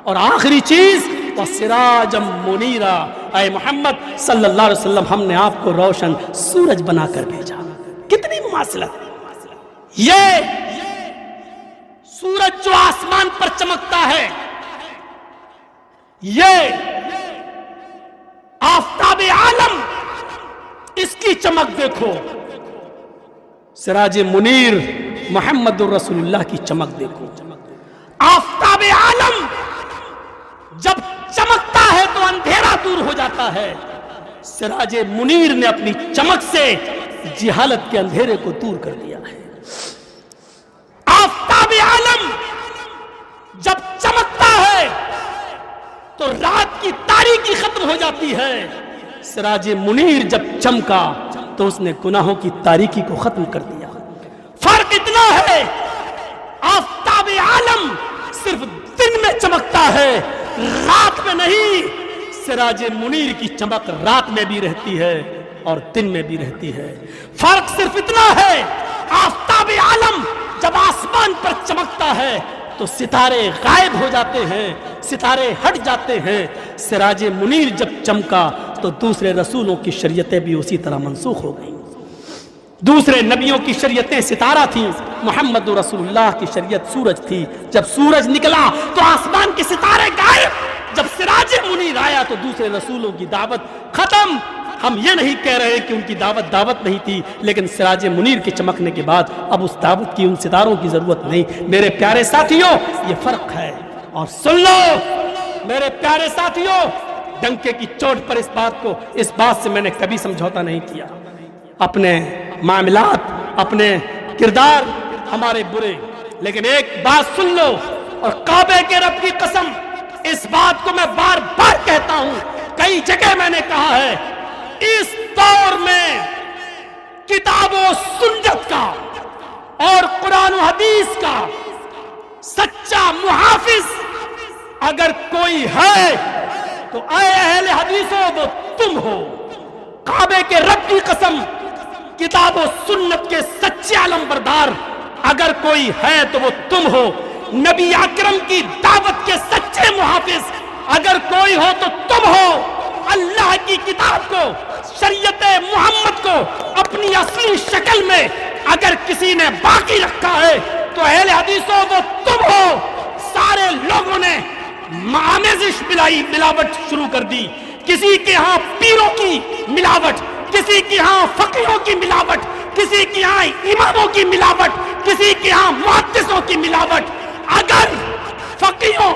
اور آخری چیز وَسِرَاجًا مُنِيرًا، اے محمد صلی اللہ علیہ وسلم ہم نے آپ کو روشن سورج بنا کر بھیجا۔ کتنی مماثلت! یہ سورج جو آسمان پر چمکتا ہے، یہ آفتاب عالم، اس کی چمک دیکھو، سراج منیر محمد الرسول اللہ کی چمک دیکھو۔ آفتاب عالم جب چمکتا ہے تو اندھیرا دور ہو جاتا ہے، سراج منیر نے اپنی چمک سے جہالت کے اندھیرے کو دور کر دیا ہے۔ آفتاب عالم جب چمکتا ہے تو رات کی تاریکی ختم ہو جاتی ہے، سراج منیر جب چمکا تو اس نے گناہوں کی تاریکی کو ختم کر دیا۔ فرق اتنا ہے، آفتاب عالم صرف دن میں چمکتا ہے، رات میں نہیں۔ سراج منیر کی چمک رات میں بھی رہتی ہے اور دن میں بھی رہتی ہے۔ فرق صرف اتنا ہے، آفتاب عالم جب آسمان پر چمکتا ہے تو ستارے غائب ہو جاتے ہیں، ستارے ہٹ جاتے ہیں۔ سراج منیر جب چمکا تو دوسرے رسولوں کی شریعتیں بھی اسی طرح منسوخ ہو گئیں۔ دوسرے نبیوں کی شریعتیں ستارہ تھیں، محمد رسول اللہ کی شریعت سورج تھی۔ جب سورج نکلا تو آسمان کے ستارے غائب، جب سراج منیر آیا تو دوسرے رسولوں کی دعوت ختم۔ ہم یہ نہیں کہہ رہے کہ ان کی دعوت نہیں تھی، لیکن سراج منیر کے چمکنے کے بعد اب اس دعوت کی، ان ستاروں کی ضرورت نہیں۔ میرے پیارے ساتھیوں، یہ فرق ہے۔ اور سن لو میرے پیارے ساتھیوں، ڈنکے کی چوٹ پر اس بات سے میں نے کبھی سمجھوتا نہیں کیا۔ اپنے معاملات، اپنے کردار ہمارے برے، لیکن ایک بات سن لو، اور کعبے کے رب کی قسم اس بات کو میں بار بار کہتا ہوں، کئی جگہ میں نے کہا ہے، اس دور میں کتاب و سنت کا اور قرآن و حدیث کا سچا محافظ اگر کوئی ہے تو اے اہل حدیثوں وہ تم ہو۔ کعبے کے رب کی قسم، کتاب و سنت کے سچے علمبردار اگر کوئی ہے تو وہ تم ہو۔ نبی اکرم کی دعوت کے سچے محافظ اگر کوئی ہو تو تم ہو۔ اللہ کی کتاب کو، شریعت محمد کو اپنی اصلی شکل میں اگر کسی نے باقی رکھا ہے تو اہل حدیثوں وہ تم ہو۔ سارے لوگوں نے آمیزش ملاوٹ شروع کر دی، کسی کے ہاں پیروں کی ملاوٹ، کسی کے ہاں فقیہوں کی ملاوٹ، کسی کے ہاں اماموں کی ملاوٹ، کسی کے ہاں محدثوں کی ملاوٹ۔ اگر فقیہوں